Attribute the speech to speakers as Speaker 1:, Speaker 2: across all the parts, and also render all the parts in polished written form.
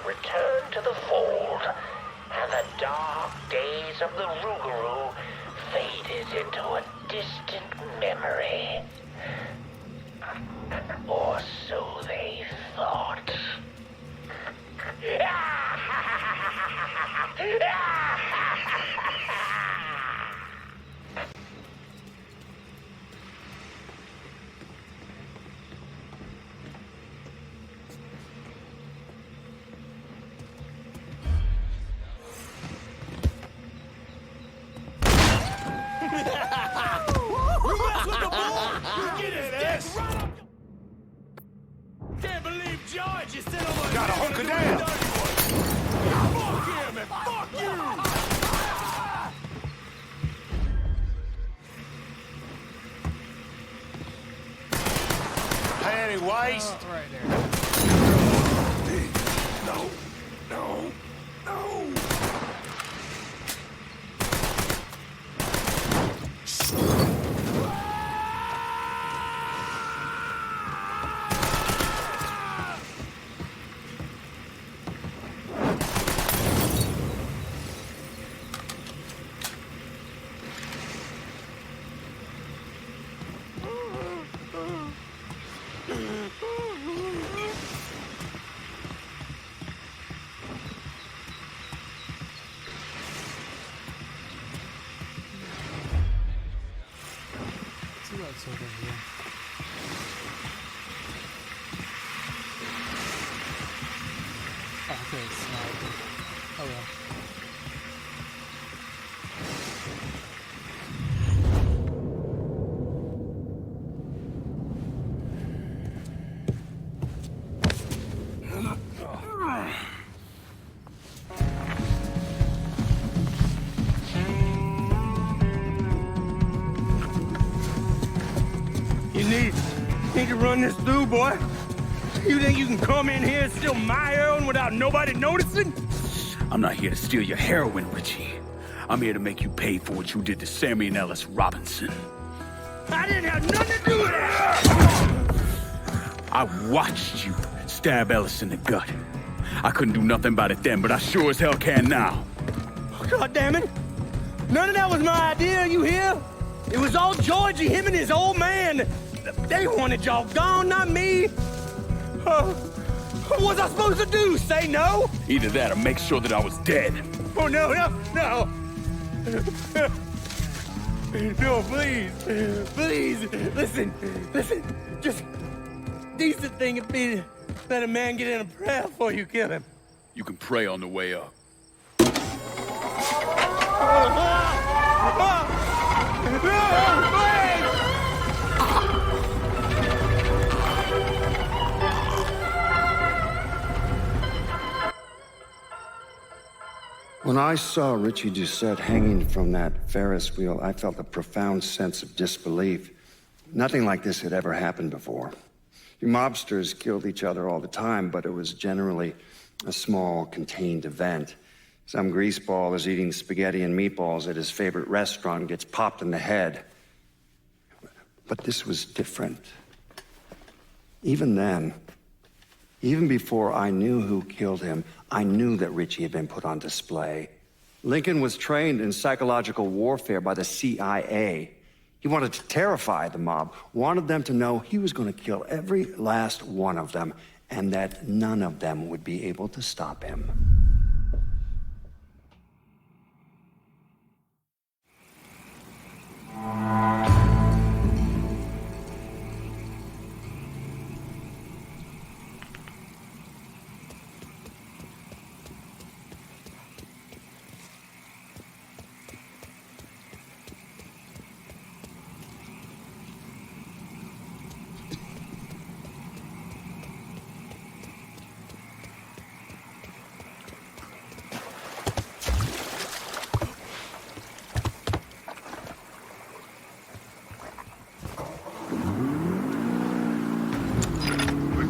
Speaker 1: returned to the fold, and the dark days of the Rougarou faded into a distant memory. Or so they thought.
Speaker 2: Can't believe George is still over.
Speaker 3: Gotta hunker down.
Speaker 2: Fuck him and fuck you.
Speaker 3: Penny waste.
Speaker 2: Right there.
Speaker 3: No. No. No.
Speaker 4: See what's over here. Oh, okay, it's not. Oh well.
Speaker 2: You need to run this through, boy. You think you can come in here and steal my heroin without nobody noticing?
Speaker 5: I'm not here to steal your heroin, Richie. I'm here to make you pay for what you did to Sammy and Ellis Robinson.
Speaker 2: I didn't have nothing to do with that.
Speaker 5: I watched you stab Ellis in the gut. I couldn't do nothing about it then, but I sure as hell can now.
Speaker 2: God damn it. None of that was my idea, you hear? It was all Georgie, him and his old man. They wanted y'all gone, not me. What was I supposed to do? Say no?
Speaker 5: Either that or make sure that I was dead.
Speaker 2: Oh, no. No, please. Please. Listen. Just decent thing would be to let a man get in a prayer before you kill him.
Speaker 5: You can pray on the way up.
Speaker 6: When I saw Richie Doucette hanging from that Ferris wheel, I felt a profound sense of disbelief. Nothing like this had ever happened before. You mobsters killed each other all the time, but it was generally a small, contained event. Some greaseball is eating spaghetti and meatballs at his favorite restaurant and gets popped in the head. But this was different. Even then, even before I knew who killed him, I knew that Richie had been put on display. Lincoln was trained in psychological warfare by the CIA. He wanted to terrify the mob, wanted them to know he was going to kill every last one of them, and that none of them would be able to stop him.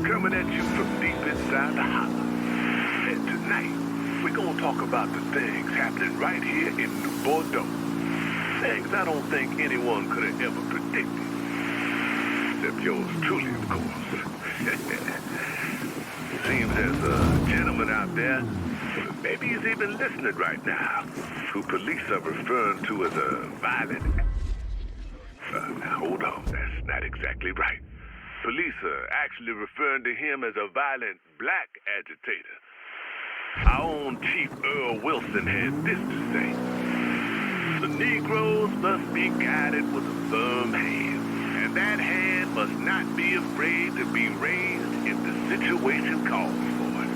Speaker 3: Coming at you from deep inside the holler. And tonight, we're gonna talk about the things happening right here in New Bordeaux. Things I don't think anyone could have ever predicted. Except yours truly, of course. Seems there's a gentleman out there, maybe he's even listening right now, who police are referring to as a violent... now hold on, that's not exactly right. Police are actually referring to him as a violent black agitator. Our own Chief Earl Wilson had this to say. The Negroes must be guided with a firm hand, and that hand must not be afraid to be raised if the situation calls for it.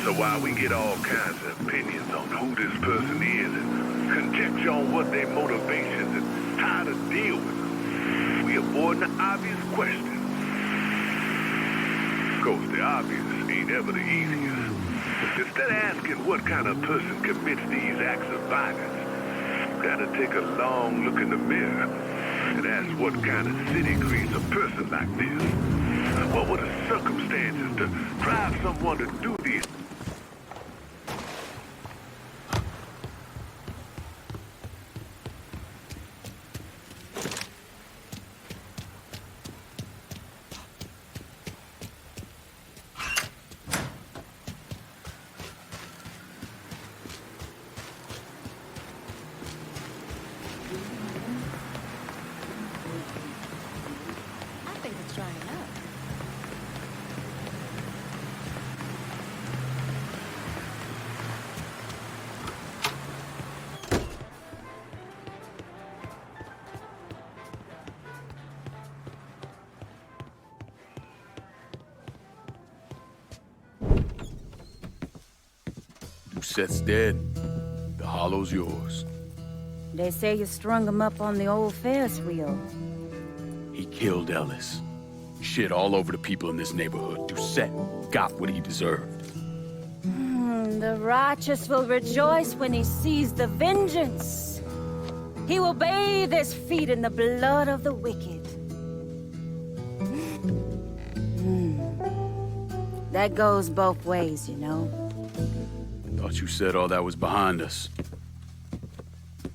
Speaker 3: So while we get all kinds of opinions on who this person is and conjecture on what their motivations and how to deal with them, we avoid the obvious question. Of course, the obvious ain't ever the easiest. Instead of asking what kind of person commits these acts of violence, you gotta take a long look in the mirror and ask what kind of city creates a person like this. What were the circumstances to drive someone to do these?
Speaker 7: I think it's drying up.
Speaker 5: Doucette's dead. The hollow's yours.
Speaker 7: They say you strung him up on the old Ferris wheel.
Speaker 5: He killed Ellis. Shit all over the people in this neighborhood. Doucette got what he deserved.
Speaker 7: The righteous will rejoice when he sees the vengeance. He will bathe his feet in the blood of the wicked. That goes both ways, you know.
Speaker 5: Thought you said all that was behind us.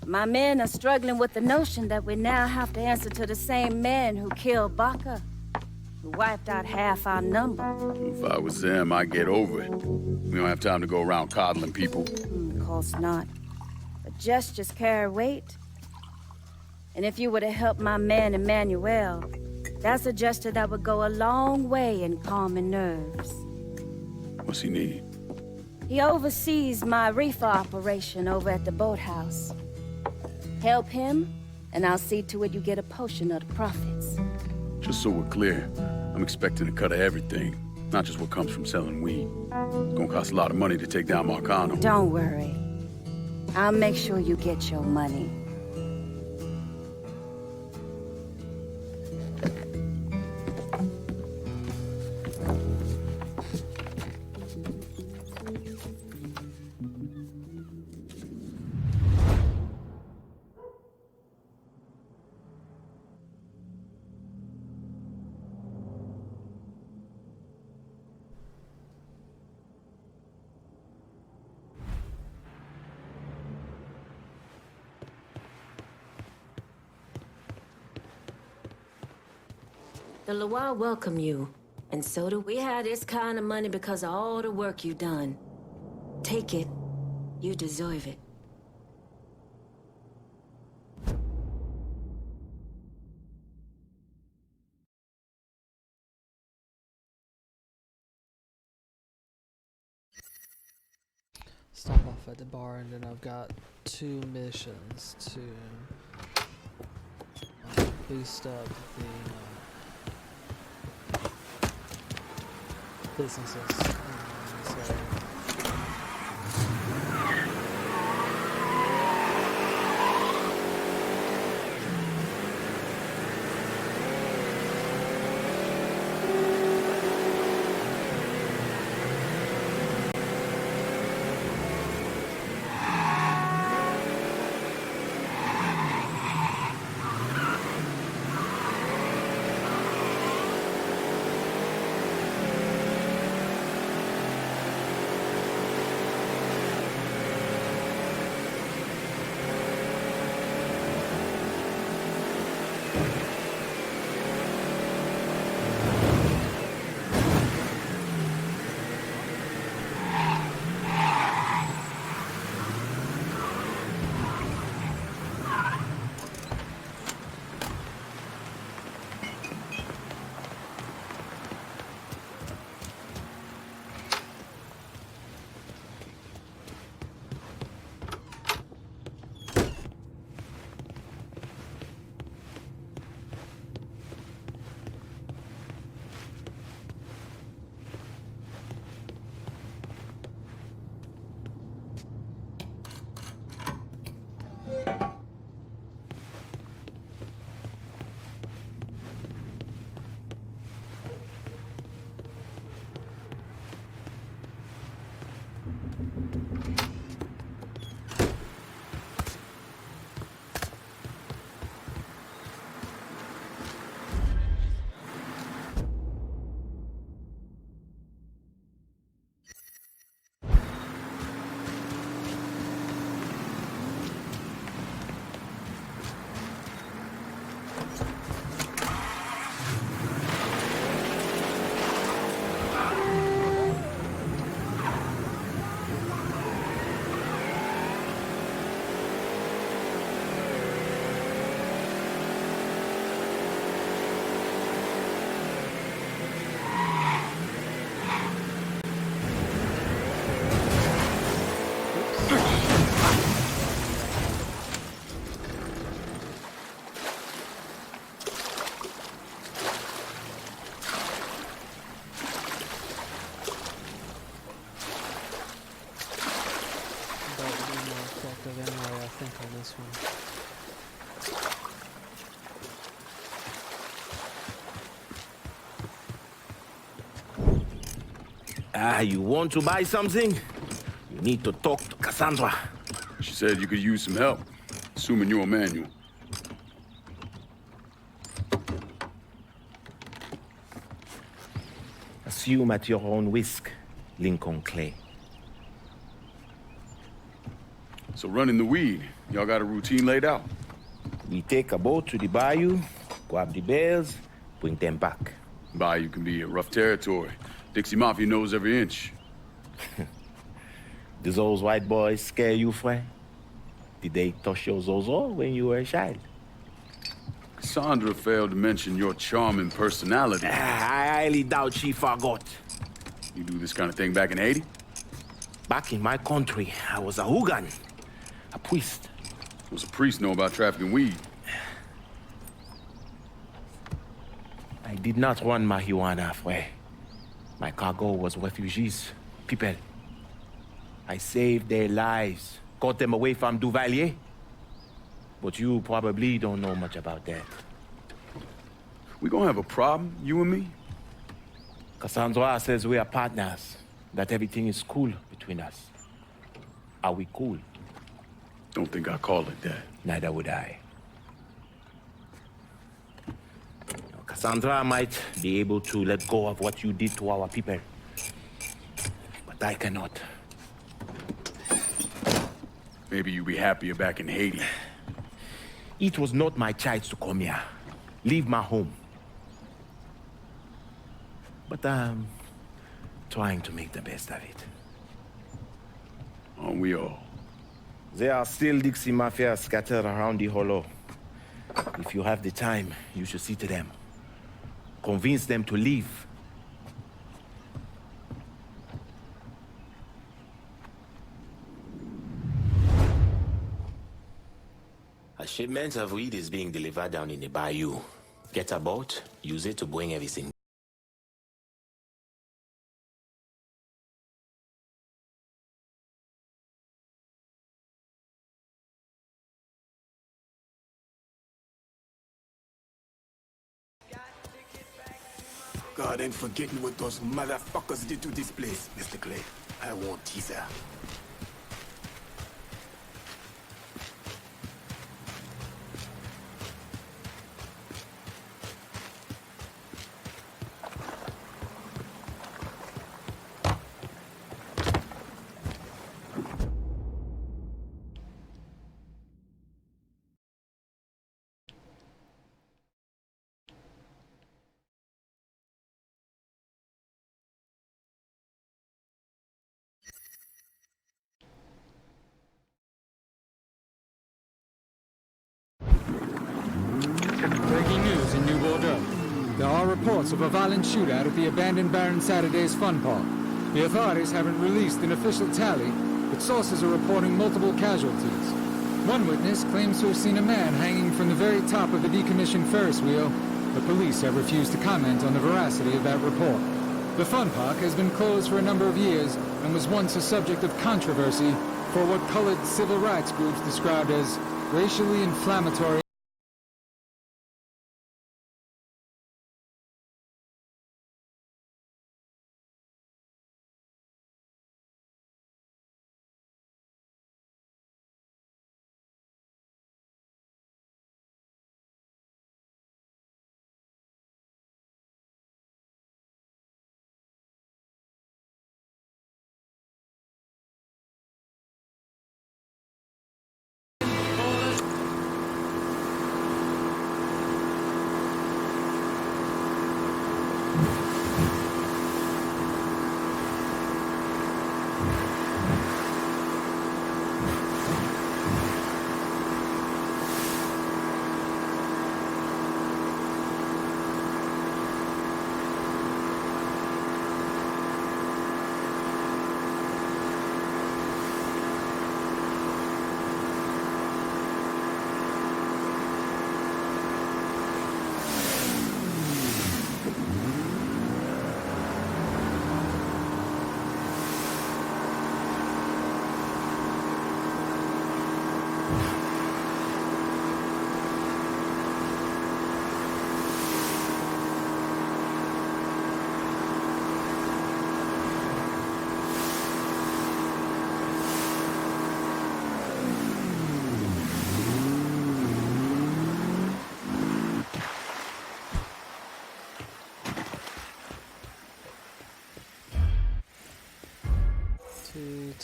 Speaker 7: My men are struggling with the notion that we now have to answer to the same man who killed Baca, who wiped out half our number.
Speaker 5: If I was them, I'd get over it. We don't have time to go around coddling people.
Speaker 7: Of course not. But gestures carry weight. And if you were to help my man Emmanuel, that's a gesture that would go a long way in calming nerves.
Speaker 5: What's he need?
Speaker 7: He oversees my reefer operation over at the boathouse. Help him, and I'll see to it you get a portion of the profits.
Speaker 5: Just so we're clear, I'm expecting a cut of everything, not just what comes from selling weed. It's gonna cost a lot of money to take down Marcano.
Speaker 7: Don't worry. I'll make sure you get your money.
Speaker 8: The Loire welcome you, and so do we. Have this kind of money because of all the work you've done. Take it. You deserve it.
Speaker 4: Stop off at the bar, and then I've got 2 missions to boost up the businesses. So That would be more effective anyway, I think, on this one.
Speaker 9: You want to buy something? You need to talk to Cassandra.
Speaker 5: She said you could use some help, assuming you're Emmanuel.
Speaker 9: Assume at your own risk, Lincoln Clay.
Speaker 5: So running the weed, y'all got a routine laid out?
Speaker 9: We take a boat to the bayou, grab the bears, bring them back.
Speaker 5: Bayou can be a rough territory. Dixie Mafia knows every inch.
Speaker 9: Do those white boys scare you, friend? Did they touch your zozo when you were a child?
Speaker 5: Cassandra failed to mention your charming personality.
Speaker 9: I highly doubt she forgot.
Speaker 5: You do this kind of thing back in Haiti?
Speaker 9: Back in my country, I was a hooligan, a priest.
Speaker 5: What's a priest know about trafficking weed?
Speaker 9: I did not run marijuana, friend. My cargo was refugees, people. I saved their lives, got them away from Duvalier. But you probably don't know much about that.
Speaker 5: We gonna have a problem, you and me?
Speaker 9: Cassandra says we are partners, that everything is cool between us. Are we cool?
Speaker 5: Don't think I call it that.
Speaker 9: Neither would I. Cassandra might be able to let go of what you did to our people. But I cannot.
Speaker 5: Maybe you'd be happier back in Haiti.
Speaker 9: It was not my choice to come here. Leave my home. But I'm trying to make the best of it.
Speaker 5: Aren't we all?
Speaker 9: There are still Dixie Mafia scattered around the hollow. If you have the time, you should see to them. Convince them to leave. A shipment of weed is being delivered down in the bayou. Get a boat, use it to bring everything.
Speaker 10: God ain't forgetting what those motherfuckers did to this place, Mr. Clay. I won't teaser.
Speaker 11: Breaking news in New Bordeaux. There are reports of a violent shootout at the abandoned Baron Saturday's fun park. The authorities haven't released an official tally, but sources are reporting multiple casualties. One witness claims to have seen a man hanging from the very top of the decommissioned Ferris wheel, but police have refused to comment on the veracity of that report. The fun park has been closed for a number of years and was once a subject of controversy for what colored civil rights groups described as racially inflammatory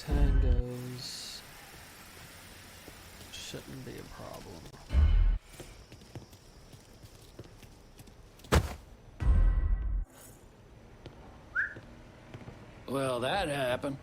Speaker 4: tangos shouldn't be a problem.
Speaker 12: Well, that happened.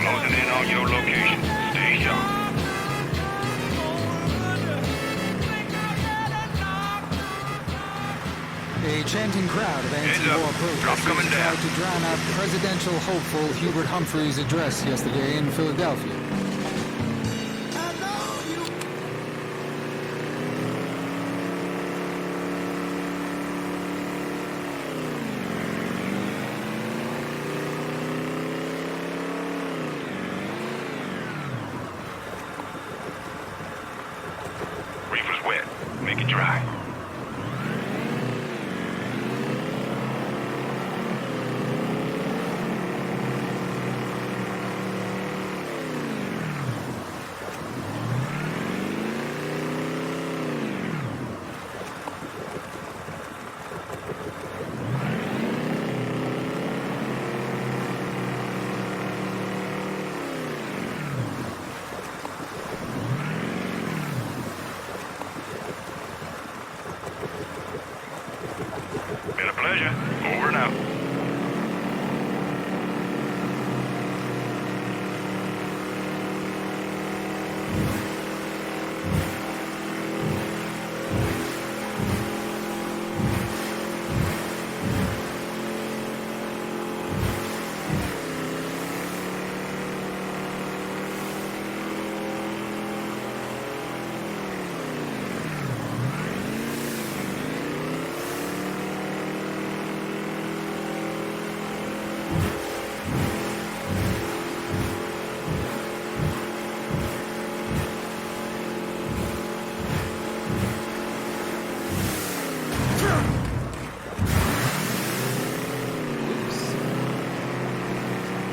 Speaker 3: Closing in on your location. Stay sharp.
Speaker 11: A chanting crowd of
Speaker 3: Heads
Speaker 11: anti-war
Speaker 3: up. Drop
Speaker 11: protesters
Speaker 3: coming down.
Speaker 11: tried to drown out presidential hopeful Hubert Humphrey's address yesterday in Philadelphia.
Speaker 3: Reefer's wet. Make it dry. Been a pleasure. Over and out.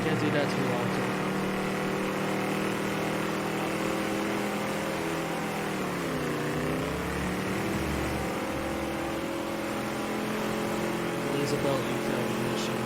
Speaker 4: Can't do that too long. Elizabeth, you failed the mission.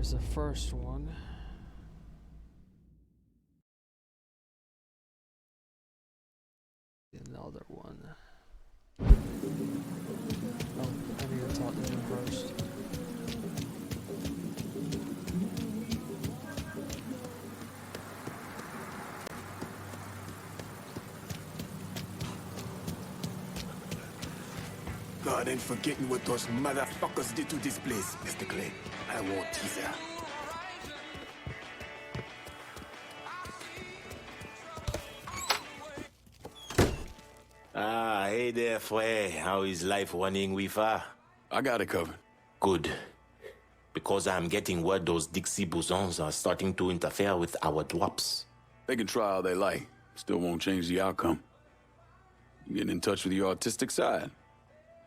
Speaker 4: There's the first one. Another one. Oh, I need to talk to him first.
Speaker 10: God ain't forgetting what those motherfuckers did to this place, Mr. Clay. I won't tease her.
Speaker 9: Ah, hey there, Fue. How is life running with her?
Speaker 12: I got it covered.
Speaker 9: Good. Because I'm getting word those Dixie Bousons are starting to interfere with our dwarfs.
Speaker 12: They can try all they like. Still won't change the outcome. You getting in touch with your artistic side?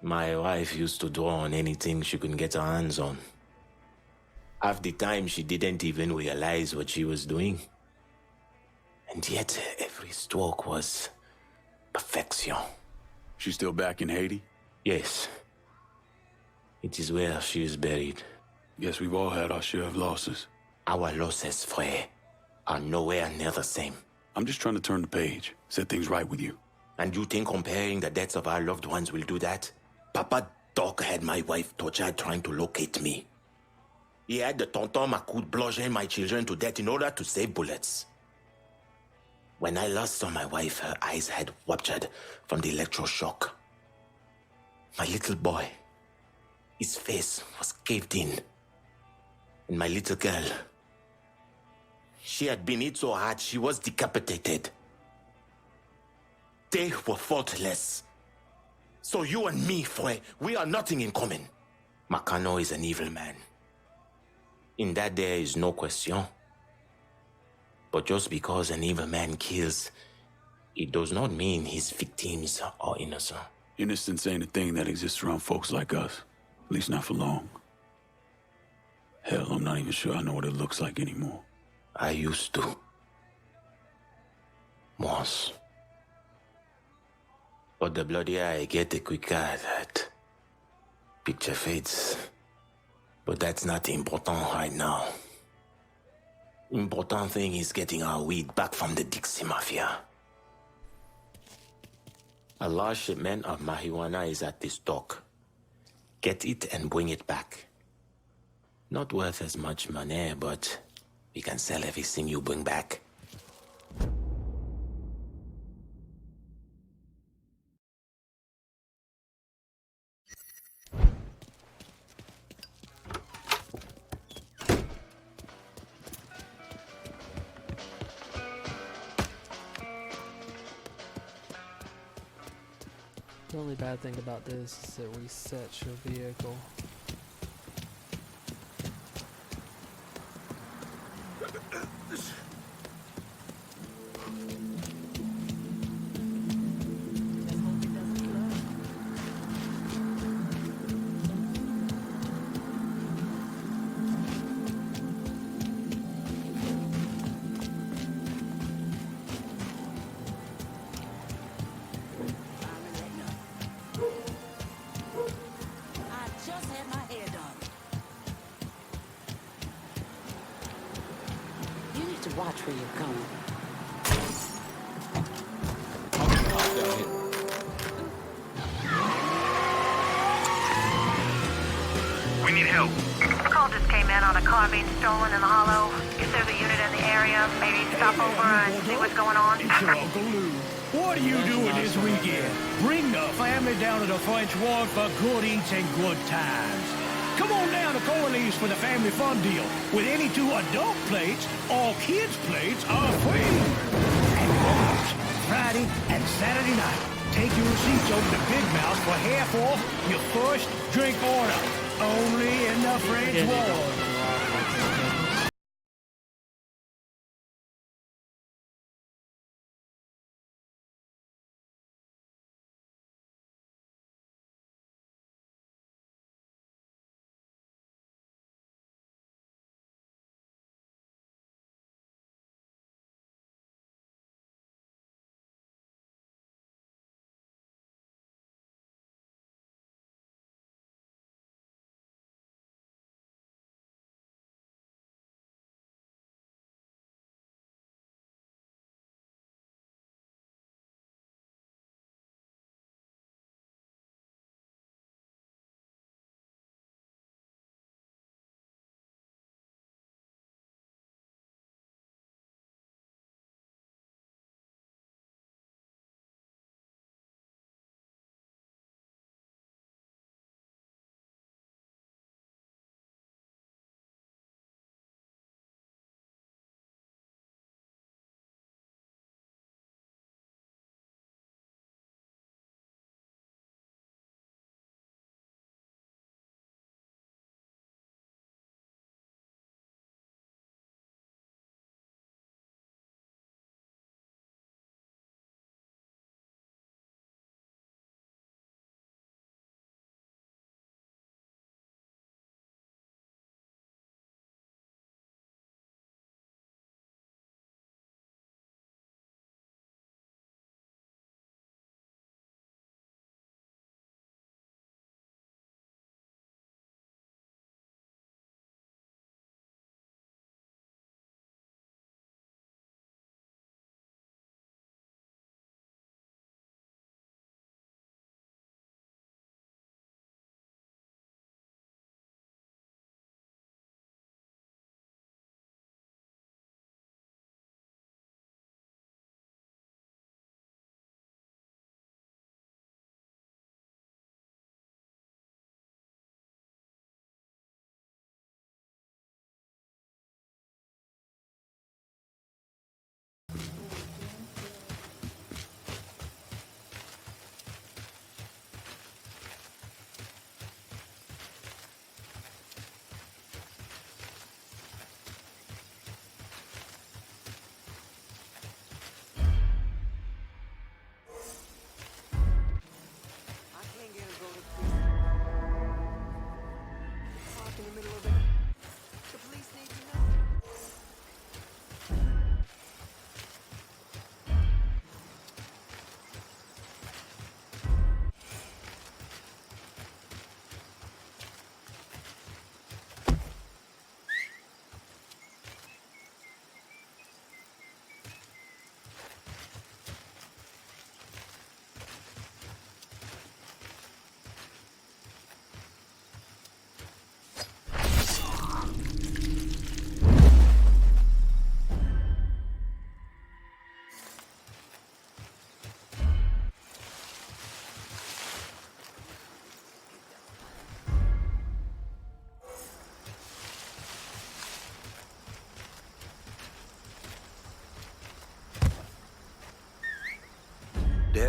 Speaker 9: My wife used to draw on anything she could get her hands on. Half the time, she didn't even realize what she was doing. And yet, every stroke was perfection.
Speaker 12: She's still back in Haiti?
Speaker 9: Yes. It is where she is buried.
Speaker 12: Yes, we've all had our share of losses.
Speaker 9: Our losses, Frey, are nowhere near the same.
Speaker 12: I'm just trying to turn the page, set things right with you.
Speaker 9: And you think comparing the deaths of our loved ones will do that? Papa Doc had my wife tortured trying to locate me. He had the Tonton Macoute bludgeon my children to death in order to save bullets. When I last saw my wife, her eyes had ruptured from the electroshock. My little boy, his face was caved in. And my little girl, she had been hit so hard she was decapitated. They were faultless. So you and me, Foy, we are nothing in common. Makano is an evil man. In that there is no question. But just because an evil man kills, it does not mean his victims are innocent.
Speaker 12: Innocence ain't a thing that exists around folks like us. At least not for long. Hell, I'm not even sure I know what it looks like anymore.
Speaker 9: I used to. Once. But the bloodier I get, the quicker that picture fades. But that's not important right now. Important thing is getting our weed back from the Dixie Mafia. A large shipment of marijuana is at this dock. Get it and bring it back. Not worth as much money, but we can sell everything you bring back.
Speaker 4: The only bad thing about this is it resets your vehicle.
Speaker 13: Watch where you're going.
Speaker 14: We need help.
Speaker 15: A call just came in on a car being stolen in the hollow. If there's a unit in the area, maybe stop over and see what's going on.
Speaker 16: It's your Uncle Lou. What are you doing this weekend? Bring the family down to the French Ward for good eats and good times. Come on down to Corley's for the family fun deal. With any 2 adult plates, all kids' plates are free. And Walters, Friday and Saturday night. Take your receipts over to Big Mouth for half off your first drink order. Only in the French Ward.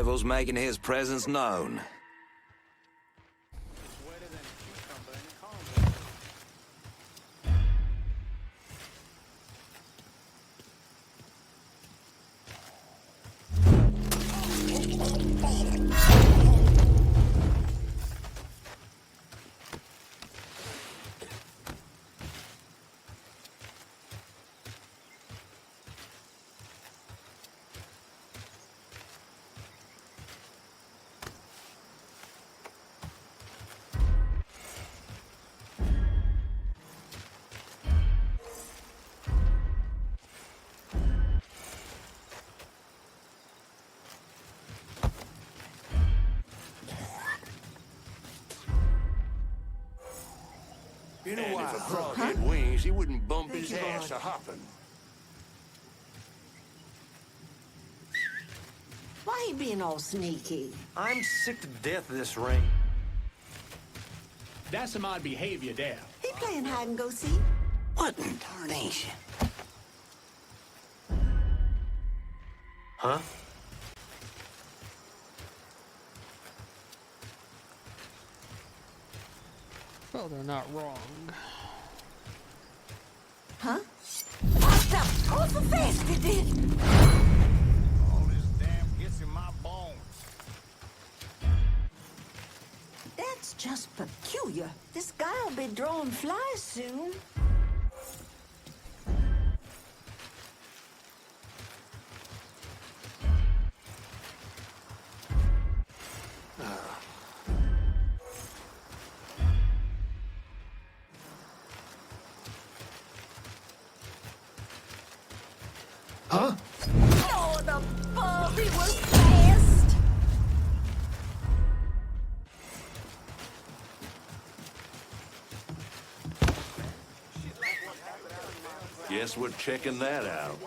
Speaker 17: devil's making his presence known.
Speaker 10: You know why? If a frog had wings, he wouldn't bump his ass a hopping.
Speaker 13: Why he being all sneaky?
Speaker 18: I'm sick to death of this ring.
Speaker 16: That's some odd behavior there.
Speaker 13: He playing hide and go seek.
Speaker 10: What in tarnation?
Speaker 18: Huh?
Speaker 4: Well, they're not wrong.
Speaker 13: Huh? What the? Awful fast it did.
Speaker 10: All this damn gets in my bones.
Speaker 13: That's just peculiar. This guy'll be drawing flies soon.
Speaker 10: Huh?
Speaker 13: Oh, the Bobby was fast.
Speaker 10: Guess we're checking that out.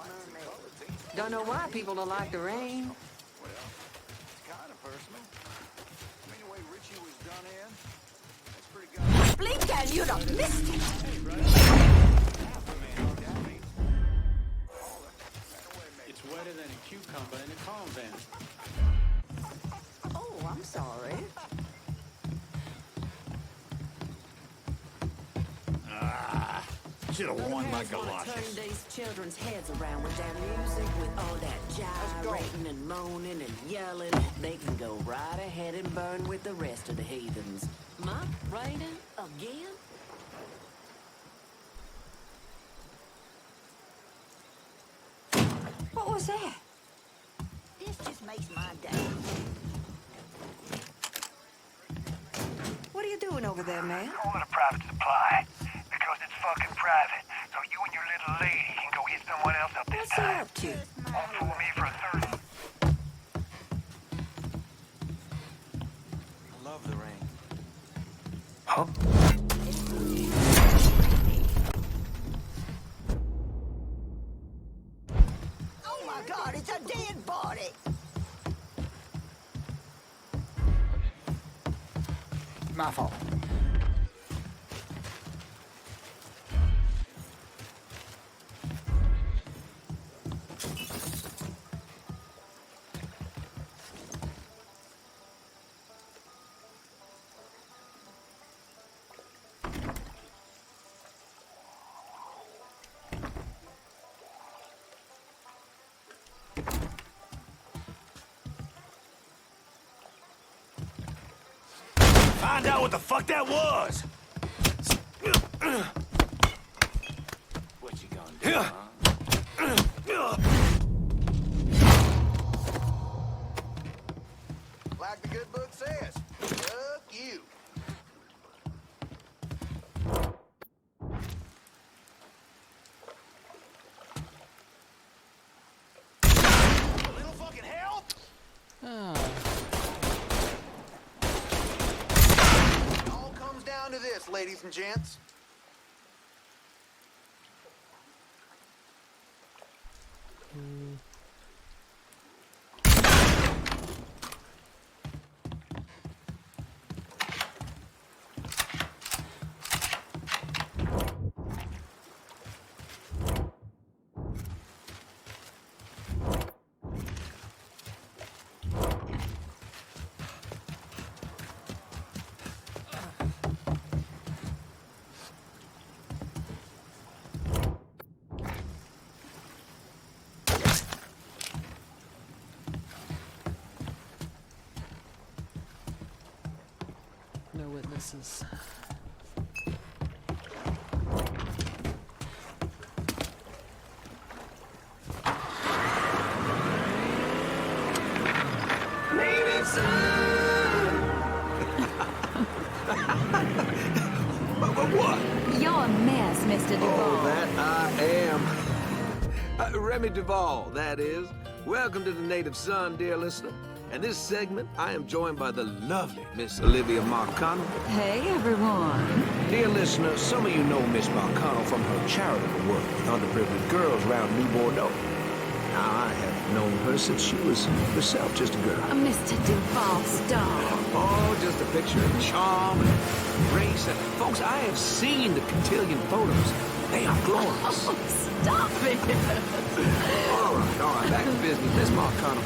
Speaker 13: Don't know why people don't like the rain.
Speaker 10: Kind of personal. I mean, the way Richie was done in, that's pretty good.
Speaker 13: Blink and you'd have missed it.
Speaker 5: It's wetter than a cucumber in a convent.
Speaker 13: Oh, I'm sorry.
Speaker 10: Should have worn my galoshes.
Speaker 8: Turn these children's heads around with their music, with all that gyrating and moaning and yelling. They can go right ahead and burn with the rest of the heathens. Mike, raining again?
Speaker 13: What was that? This just makes my day. What are you doing over there, man?
Speaker 14: Calling a private supply. Because it's fucking private. So you and your little lady can go hit someone else up this
Speaker 13: What's he
Speaker 14: time.
Speaker 13: up to?
Speaker 14: Won't fool me for a third.
Speaker 18: I love the ring.
Speaker 5: Huh?
Speaker 13: Oh my God, it's a dead body!
Speaker 18: My fault.
Speaker 10: Find out what the fuck that was!
Speaker 18: What you gonna do, huh?
Speaker 10: Like the good book says, fuck you. A little fucking help? It all comes down to this, ladies and gents.
Speaker 4: misses.
Speaker 19: What?
Speaker 13: You're a mess, Mr. Duvall.
Speaker 19: Oh, that I am. Remy Duvall, that is. Welcome to the Native Son, dear listener. And this segment, I am joined by the lovely Miss Olivia Marcano.
Speaker 13: Hey, everyone.
Speaker 19: Dear listener, some of you know Miss Marcano from her charitable work with underprivileged girls around New Bordeaux. Now, I have known her since she was herself just a girl.
Speaker 13: Mr. Duvall, stop.
Speaker 19: Oh, just a picture of charm and grace. And folks, I have seen the cotillion photos. They are glorious.
Speaker 13: Oh, stop it.
Speaker 19: All right, back to business. Miss Marcano,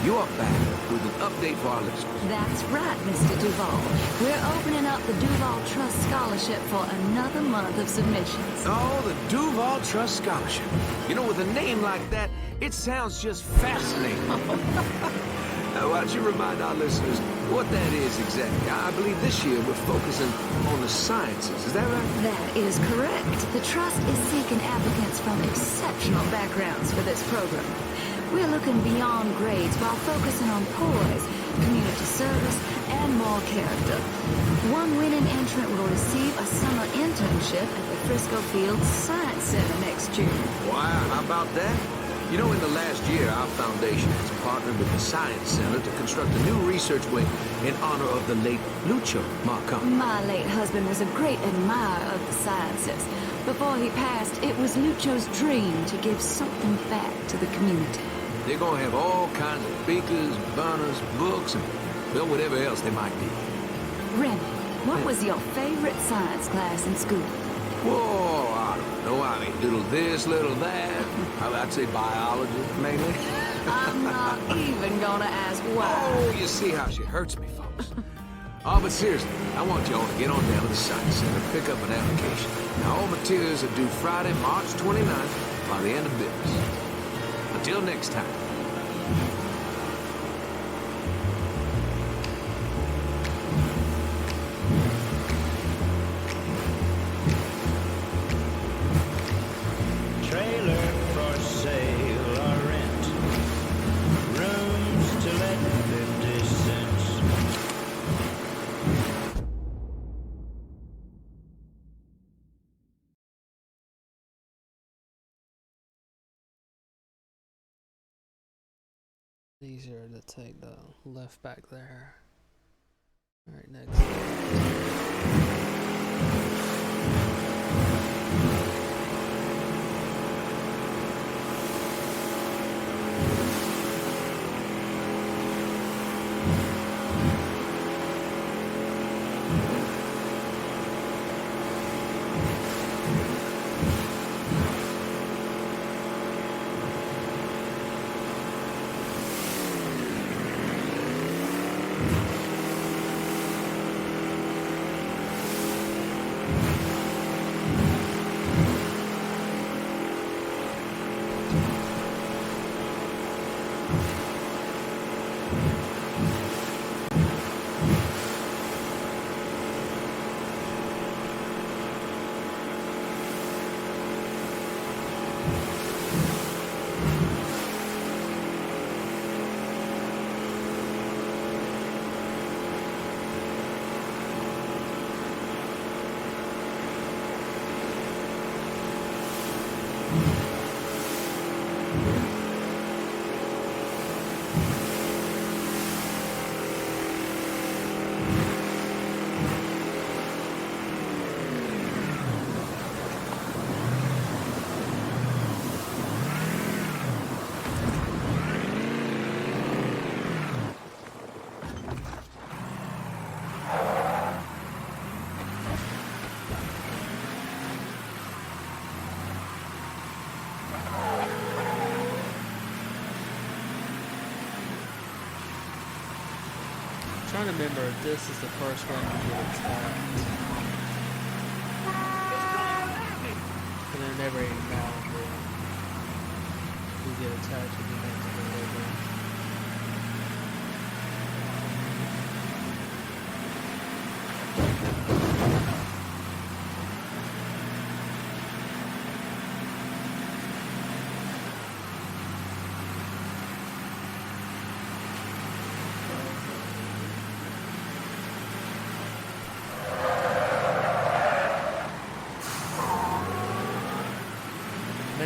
Speaker 19: you are back with an update for our listeners.
Speaker 13: That's right, Mr. Duvall. We're opening up the Duvall Trust Scholarship for another month of submissions.
Speaker 19: Oh, the Duvall Trust Scholarship. You know, with a name like that, it sounds just fascinating. Now, why don't you remind our listeners what that is exactly? I believe this year we're focusing on the sciences. Is that right?
Speaker 13: That is correct. The Trust is seeking applicants from exceptional backgrounds for this program. We're looking beyond grades while focusing on poise, community service, and moral character. One winning entrant will receive a summer internship at the Frisco Field Science Center next June.
Speaker 19: Wow, how about that? You know, in the last year, our foundation has partnered with the Science Center to construct a new research wing in honor of the late Lucio Marcano.
Speaker 13: My late husband was a great admirer of the sciences. Before he passed, it was Lucio's dream to give something back to the community.
Speaker 19: They're gonna have all kinds of beakers, burners, books, and, well, whatever else they might need.
Speaker 13: Remy, what was your favorite science class in school?
Speaker 19: Whoa, I don't know. I mean, little this, little that. I'd say biology, mainly.
Speaker 13: I'm not even gonna ask why.
Speaker 19: Oh, you see how she hurts me, folks. Oh, but seriously, I want y'all to get on down to the Science Center, pick up an application. Now, all materials are due Friday, March 29th, by the end of business. Until next time.
Speaker 16: Trailer for sale or rent. Rooms to let 50 cents.
Speaker 4: Easier to take the left back there. Alright, next. I'm trying to remember if this is the first one you get attacked. And then every now and then you get attacked and you have to deliver.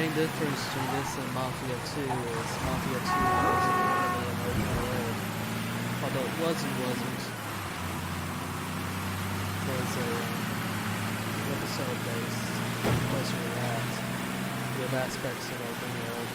Speaker 4: main difference between this and Mafia 2 is Mafia 2 wasn't really an open world. Although it wasn't. It was a episode-based place where you're at with aspects of open world.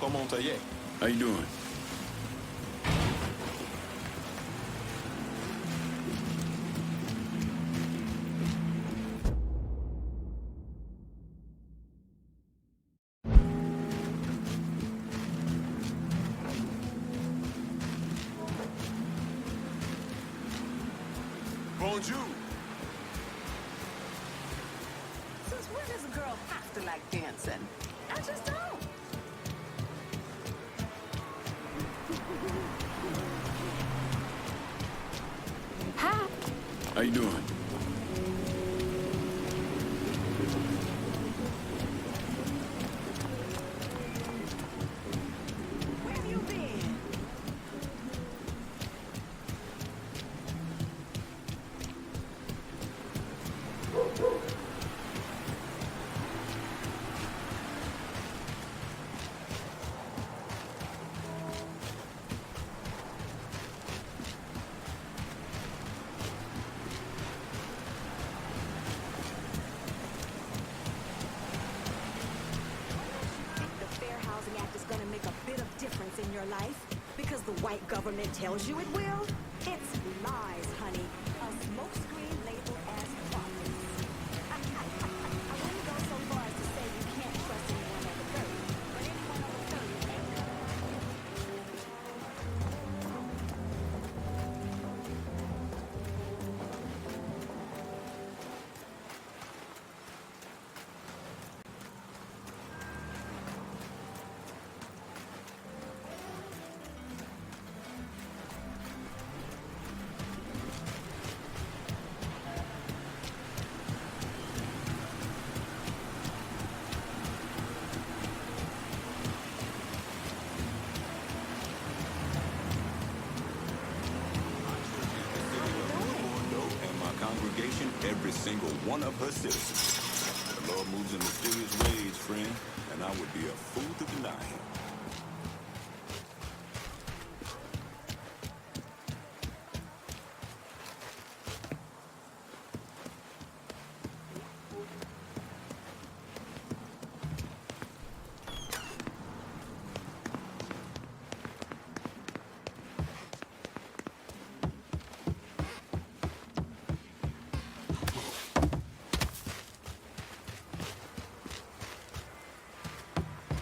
Speaker 12: Comment ça y est? How you doing?
Speaker 19: Bonjour.
Speaker 8: Since when does a girl have to like dancing? I just don't.
Speaker 13: Hi.
Speaker 12: How you doing?
Speaker 8: Where have you been?
Speaker 20: In your life because the white government tells you it will? It's lies, honey. A smokescreen labeled as profits. I wouldn't go so far as to say you can't trust anyone over 30, but anyone over 30 ain't.
Speaker 12: Every single one of her citizens. The Lord moves in mysterious ways, friend, and I would be a fool to deny him.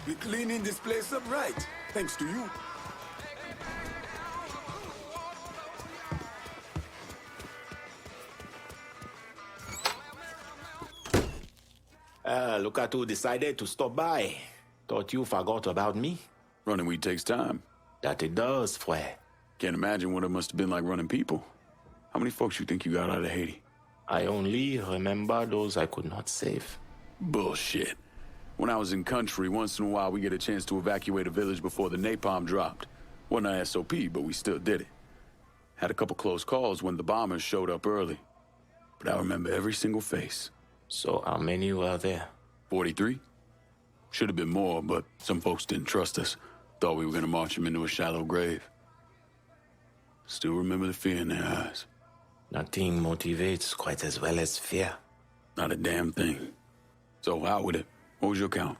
Speaker 10: We're cleaning this place up right, thanks to you.
Speaker 9: Look at who decided to stop by. Thought you forgot about me.
Speaker 12: Running weed takes time.
Speaker 9: That it does, Fred.
Speaker 12: Can't imagine what it must have been like running people. How many folks you think you got out of Haiti?
Speaker 9: I only remember those I could not save.
Speaker 12: Bullshit. When I was in country, once in a while we get a chance to evacuate a village before the napalm dropped. Wasn't an SOP, but we still did it. Had a couple close calls when the bombers showed up early. But I remember every single face.
Speaker 9: So how many were there?
Speaker 12: 43. Should have been more, but some folks didn't trust us. Thought we were gonna march them into a shallow grave. Still remember the fear in their eyes.
Speaker 9: Nothing motivates quite as well as fear.
Speaker 12: Not a damn thing. So out with it. What was your count?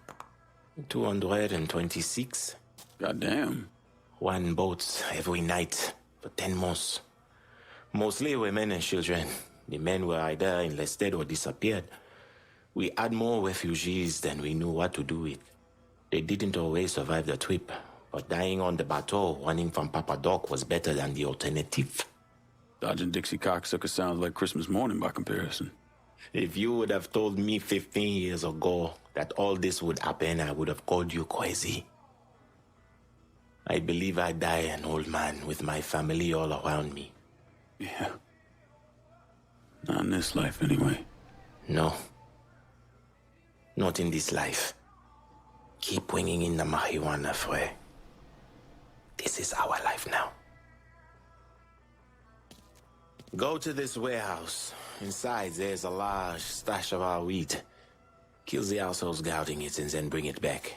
Speaker 9: 226.
Speaker 12: Goddamn.
Speaker 9: 1 boat every night for 10 months. Mostly women and children. The men were either enlisted or disappeared. We had more refugees than we knew what to do with. They didn't always survive the trip, but dying on the bateau running from Papa Doc was better than the alternative.
Speaker 12: Dodging Dixie cocksucker sounds like Christmas morning by comparison.
Speaker 9: If you would have told me 15 years ago that all this would happen, I would have called you crazy. I believe I die an old man with my family all around me.
Speaker 12: Yeah. Not in this life, anyway.
Speaker 9: No. Not in this life. Keep bringing in the marijuana, Fred. This is our life now. Go to this warehouse. Inside, there's a large stash of our weed. Kill the assholes guarding it and then bring it back.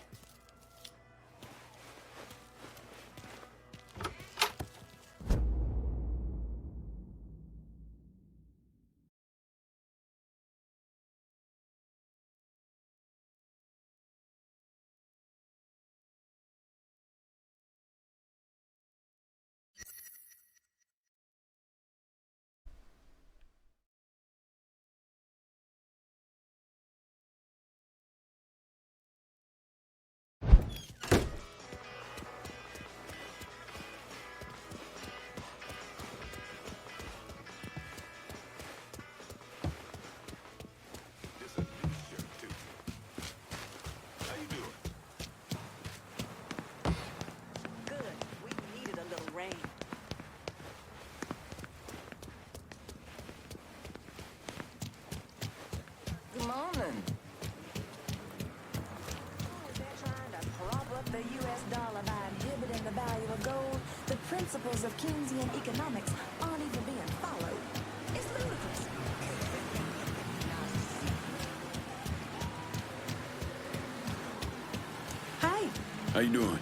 Speaker 8: Good morning. They're trying to prop up the U.S. dollar by inhibiting the value of gold. The principles of Keynesian economics aren't even being followed. It's ludicrous. Hi.
Speaker 12: How you doing?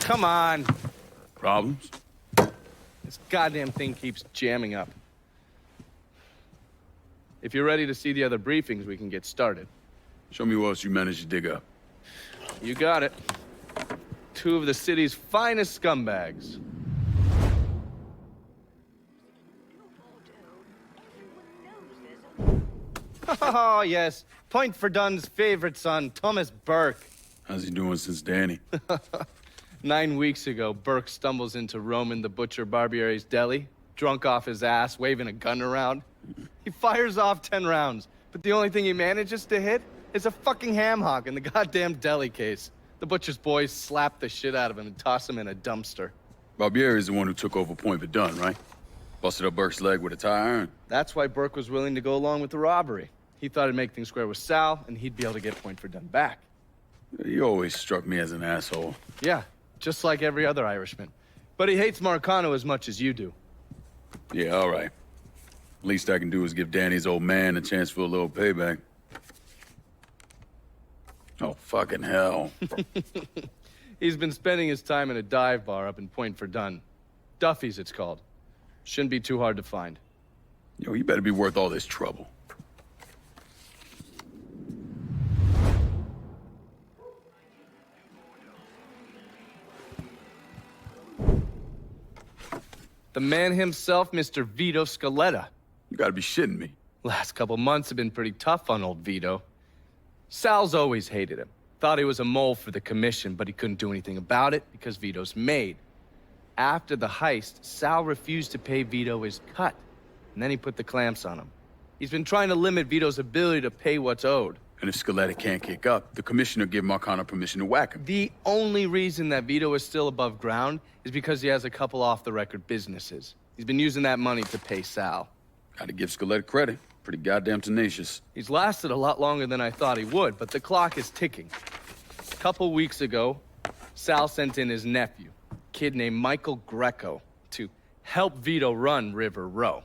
Speaker 2: Come on.
Speaker 12: Problems?
Speaker 2: This goddamn thing keeps jamming up. If you're ready to see the other briefings, we can get started.
Speaker 12: Show me what else you managed to dig up.
Speaker 2: You got it. 2 of the city's finest scumbags. Oh, yes. Point for Dunn's favorite son, Thomas Burke.
Speaker 12: How's he doing since Danny?
Speaker 2: 9 weeks ago, Burke stumbles into Roman the Butcher Barbiere's deli, drunk off his ass, waving a gun around. He fires off 10 rounds, but the only thing he manages to hit is a fucking ham hock in the goddamn deli case. The butcher's boys slap the shit out of him and toss him in a dumpster.
Speaker 12: Barbieri is the one who took over Point Verdun, right? Busted up Burke's leg with a tire iron.
Speaker 2: That's why Burke was willing to go along with the robbery. He thought it'd make things square with Sal, and he'd be able to get Point Verdun back.
Speaker 12: He always struck me as an asshole.
Speaker 2: Yeah, just like every other Irishman. But he hates Marcano as much as you do.
Speaker 12: Yeah, all right. Least I can do is give Danny's old man a chance for a little payback. Oh, fucking hell.
Speaker 2: He's been spending his time in a dive bar up in Point Verdun. Duffy's, it's called. Shouldn't be too hard to find.
Speaker 12: Yo, you better be worth all this trouble.
Speaker 2: The man himself, Mr. Vito Scaletta.
Speaker 12: You gotta be shitting me.
Speaker 2: Last couple months have been pretty tough on old Vito. Sal's always hated him. Thought he was a mole for the commission, but he couldn't do anything about it because Vito's made. After the heist, Sal refused to pay Vito his cut, and then he put the clamps on him. He's been trying to limit Vito's ability to pay what's owed.
Speaker 12: And if Scaletta can't kick up, the commissioner give Marcano permission to whack him.
Speaker 2: The only reason that Vito is still above ground is because he has a couple off-the-record businesses. He's been using that money to pay Sal.
Speaker 12: Gotta give Scaletta credit. Pretty goddamn tenacious.
Speaker 2: He's lasted a lot longer than I thought he would, but the clock is ticking. A couple weeks ago, Sal sent in his nephew, a kid named Michael Greco, to help Vito run River Row.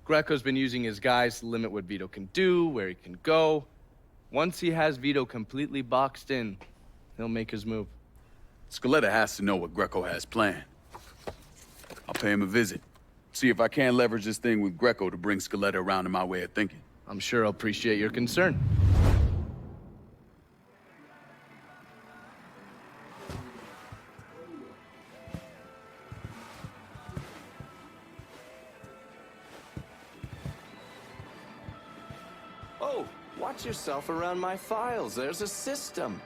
Speaker 2: Greco's been using his guys to limit what Vito can do, where he can go. Once he has Vito completely boxed in, he'll make his move.
Speaker 12: Scaletta has to know what Greco has planned. I'll pay him a visit. See if I can't leverage this thing with Greco to bring Scaletta around to my way of thinking.
Speaker 2: I'm sure he'll appreciate your concern.
Speaker 18: Oh, watch yourself around my files. There's a system.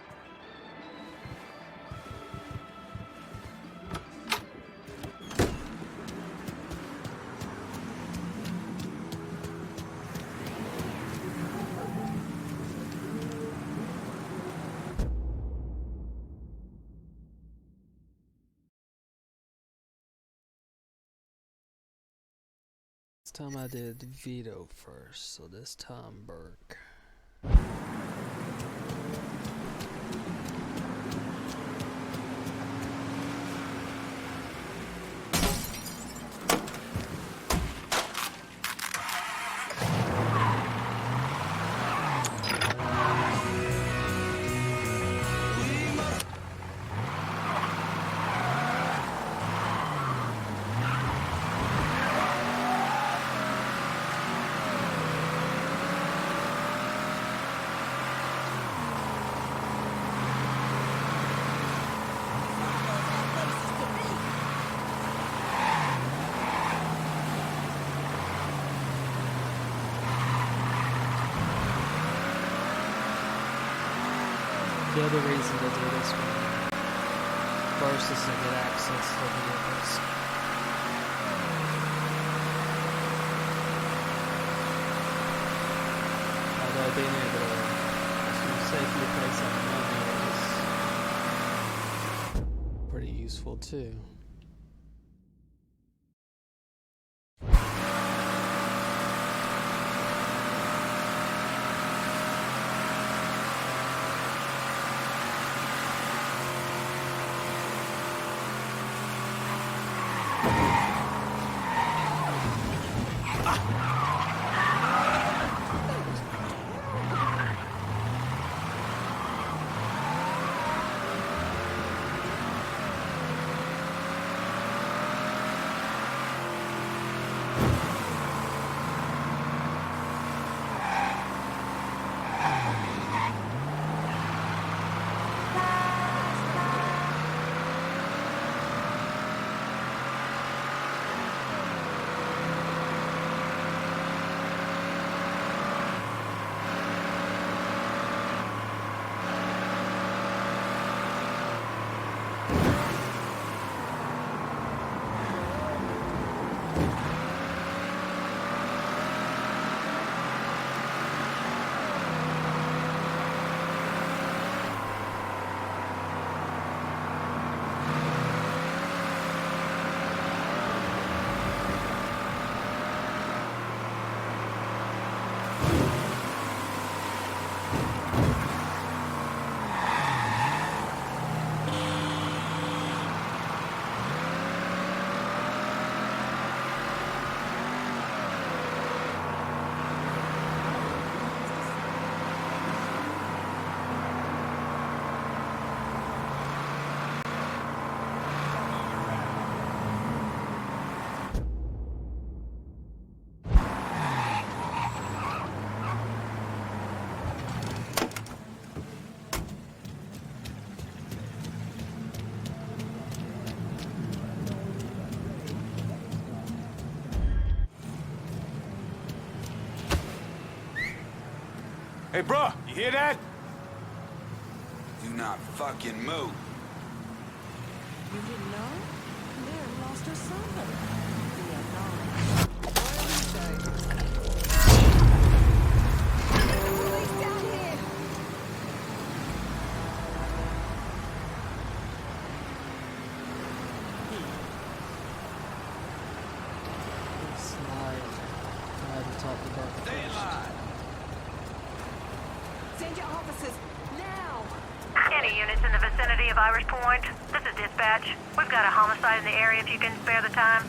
Speaker 4: This time I did Vito first, so this time Burke. The other reason to do this one first is to get access to the vehicles. Although being able to safely place on money is pretty useful too.
Speaker 5: Hey, bro, you hear that?
Speaker 17: Do not fucking move.
Speaker 8: You didn't know? Mary lost her son.
Speaker 20: Police down here! Send your officers now!
Speaker 15: Any units in the vicinity of Irish Point? This is dispatch. We've got a homicide in the area if you can spare the time.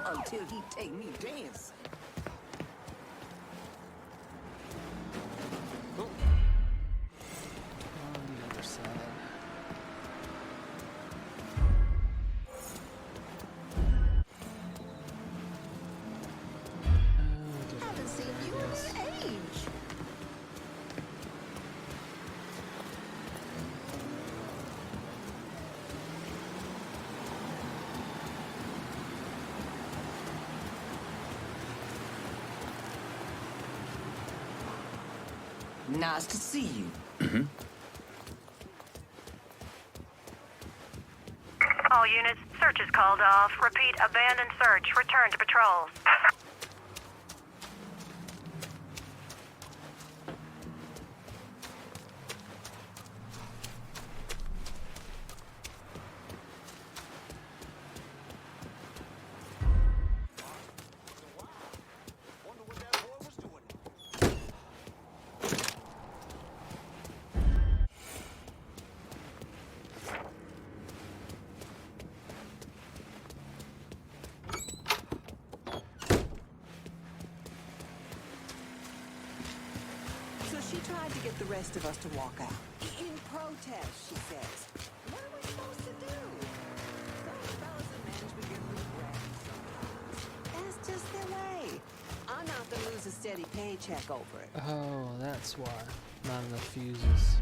Speaker 8: Until he take me dancing.
Speaker 4: On the other side.
Speaker 8: Haven't seen you in age. Nice to see you.
Speaker 15: All units, search is called off. Repeat, abandoned search. Return to patrols.
Speaker 8: So she tried to get the rest of us to walk out. In protest, she says. What are we supposed to do? Some fellas in management get a little grabby sometimes. That's just their way. I'm not to lose a steady paycheck over it.
Speaker 4: Oh, that's why. Not enough fuses.